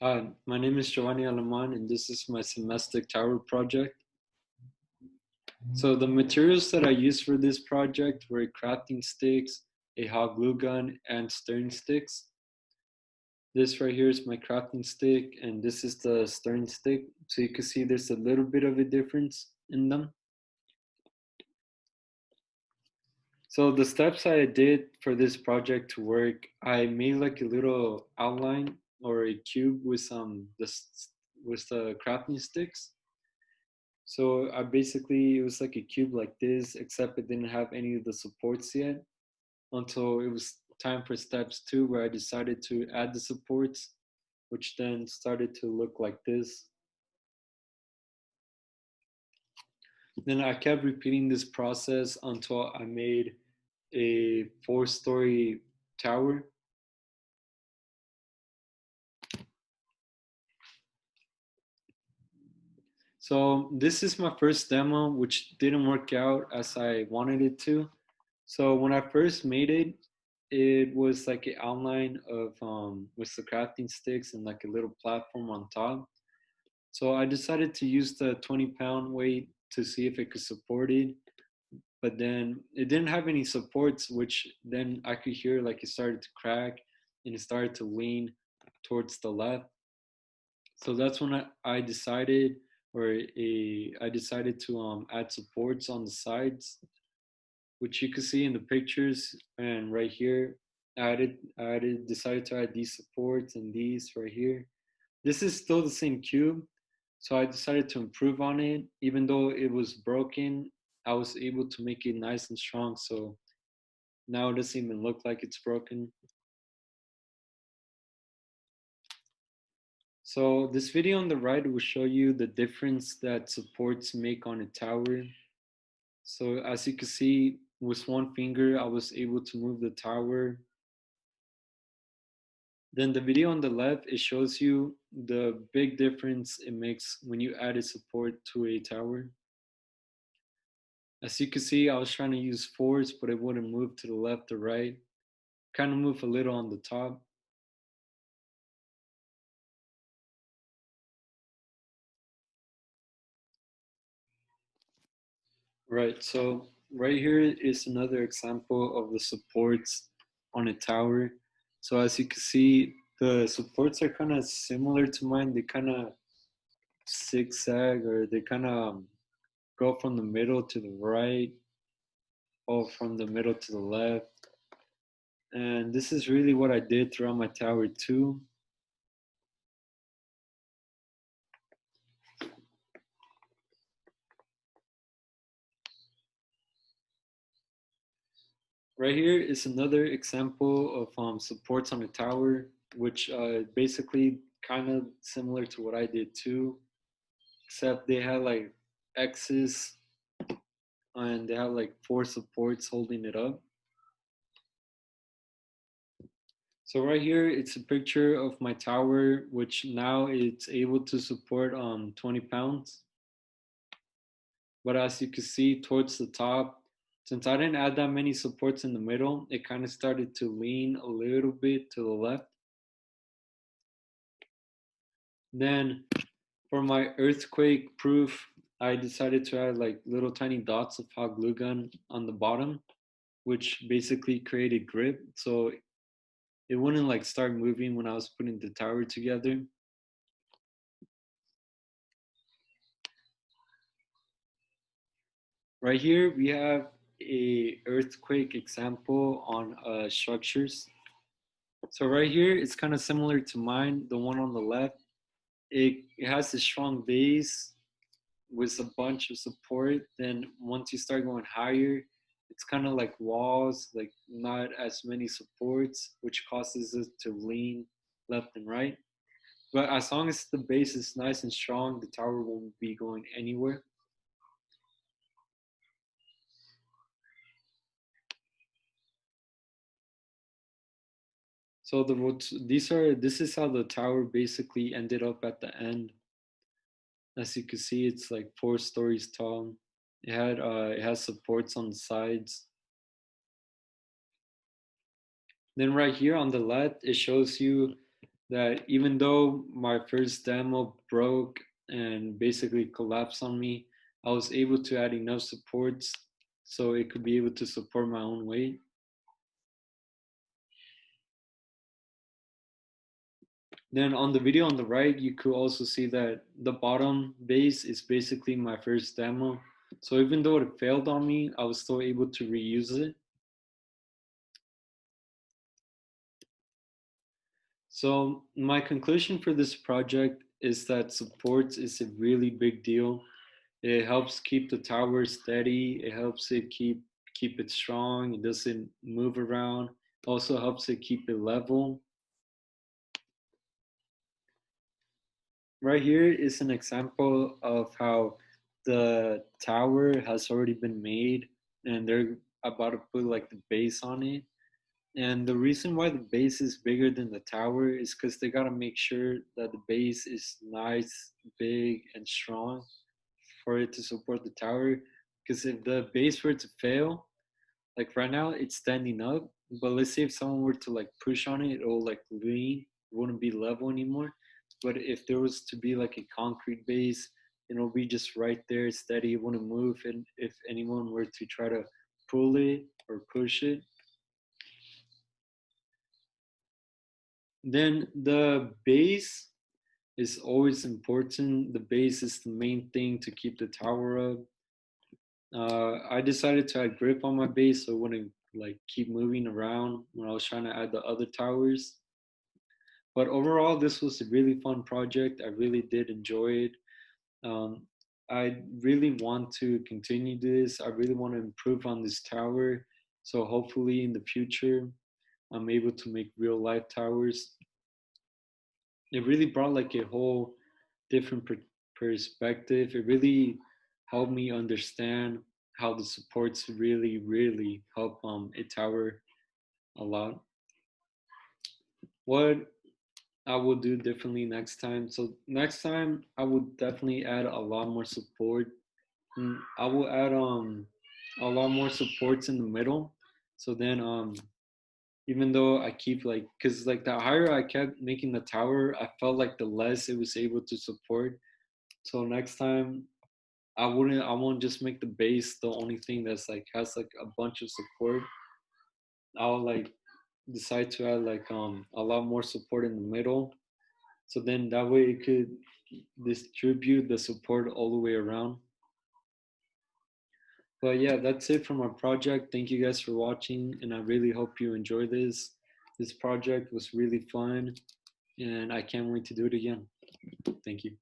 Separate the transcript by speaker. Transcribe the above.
Speaker 1: Hi, my name is Giovanni Aleman, and this is my Semestic Tower project. So the materials that I used for this project were crafting sticks, a hot glue gun, and stirring sticks. This right here is my crafting stick, and this is the stirring stick. So you can see there's a little bit of a difference in them. So the steps I did for this project to work, I made like a little outline or a cube with with the crafting sticks. So I basically, it was like a cube like this, except it didn't have any of the supports yet until it was time for steps 2, where I decided to add the supports, which then started to look like this. Then I kept repeating this process until I made a 4-story tower. So this is my first demo, which didn't work out as I wanted it to. So when I first made it, it was like an outline of with the crafting sticks and like a little platform on top. So I decided to use the 20-pound weight to see if it could support it. But then it didn't have any supports, which then I could hear like it started to crack and it started to lean towards the left. So that's when I decided, I decided to add supports on the sides, which you can see in the pictures. And right here, decided to add these supports and these right here. This is still the same cube, so I decided to improve on it. Even though it was broken, I was able to make it nice and strong. So now it doesn't even look like it's broken. So this video on the right will show you the difference that supports make on a tower. So as you can see, with one finger, I was able to move the tower. Then the video on the left, it shows you the big difference it makes when you added support to a tower. As you can see, I was trying to use force, but it wouldn't move to the left or right. Kind of move a little on the top. Right, so right here is another example of the supports on a tower. So as you can see, the supports are kind of similar to mine. They kind of zigzag, or they kind of go from the middle to the right, or from the middle to the left. And this is really what I did throughout my tower too. Right here is another example of supports on a tower, which basically kind of similar to what I did too, except they had like X's and they have like 4 supports holding it up. So right here, it's a picture of my tower, which now it's able to support 20 pounds. But as you can see towards the top, since I didn't add that many supports in the middle, it kind of started to lean a little bit to the left. Then for my earthquake proof, I decided to add like little tiny dots of hot glue gun on the bottom, which basically created grip. So it wouldn't like start moving when I was putting the tower together. Right here, we have a earthquake example on structures. So right here, it's kind of similar to mine, the one on the left. It has a strong base with a bunch of support. Then once you start going higher, it's kind of like walls, like not as many supports, which causes it to lean left and right. But as long as the base is nice and strong, the tower won't be going anywhere. So this is how the tower basically ended up at the end. As you can see, it's like 4 stories tall. It has supports on the sides. Then right here on the left, it shows you that even though my first demo broke and basically collapsed on me, I was able to add enough supports so it could be able to support my own weight. Then on the video on the right, you could also see that the bottom base is basically my first demo. So even though it failed on me, I was still able to reuse it. So my conclusion for this project is that supports is a really big deal. It helps keep the tower steady. It helps it keep it strong. It doesn't move around. Also helps it keep it level. Right here is an example of how the tower has already been made and they're about to put like the base on it. And the reason why the base is bigger than the tower is because they gotta make sure that the base is nice, big, and strong for it to support the tower. Because if the base were to fail, like right now it's standing up, but let's say if someone were to like push on it, it'll like lean, it wouldn't be level anymore. But if there was to be like a concrete base, it'll be just right there, steady, it wouldn't move. And if anyone were to try to pull it or push it, then the base is always important. The base is the main thing to keep the tower up. I decided to add grip on my base so it wouldn't like keep moving around when I was trying to add the other towers. But overall, this was a really fun project. I really did enjoy it. Um, I really want to continue this. I really want to improve on this tower. So hopefully in the future, I'm able to make real life towers. It really brought like a whole different perspective. It really helped me understand how the supports really help a tower a lot. What I will do differently next time. So next time I would definitely add a lot more support. I will add a lot more supports in the middle. So then even though I keep like because like the higher I kept making the tower, I felt like the less it was able to support. So next time I won't just make the base the only thing that's like has like a bunch of support. I'll like decide to add like a lot more support in the middle. So then that way it could distribute the support all the way around. But yeah, that's it from our project. Thank you guys for watching, and I really hope you enjoy this. This project was really fun, and I can't wait to do it again. Thank you.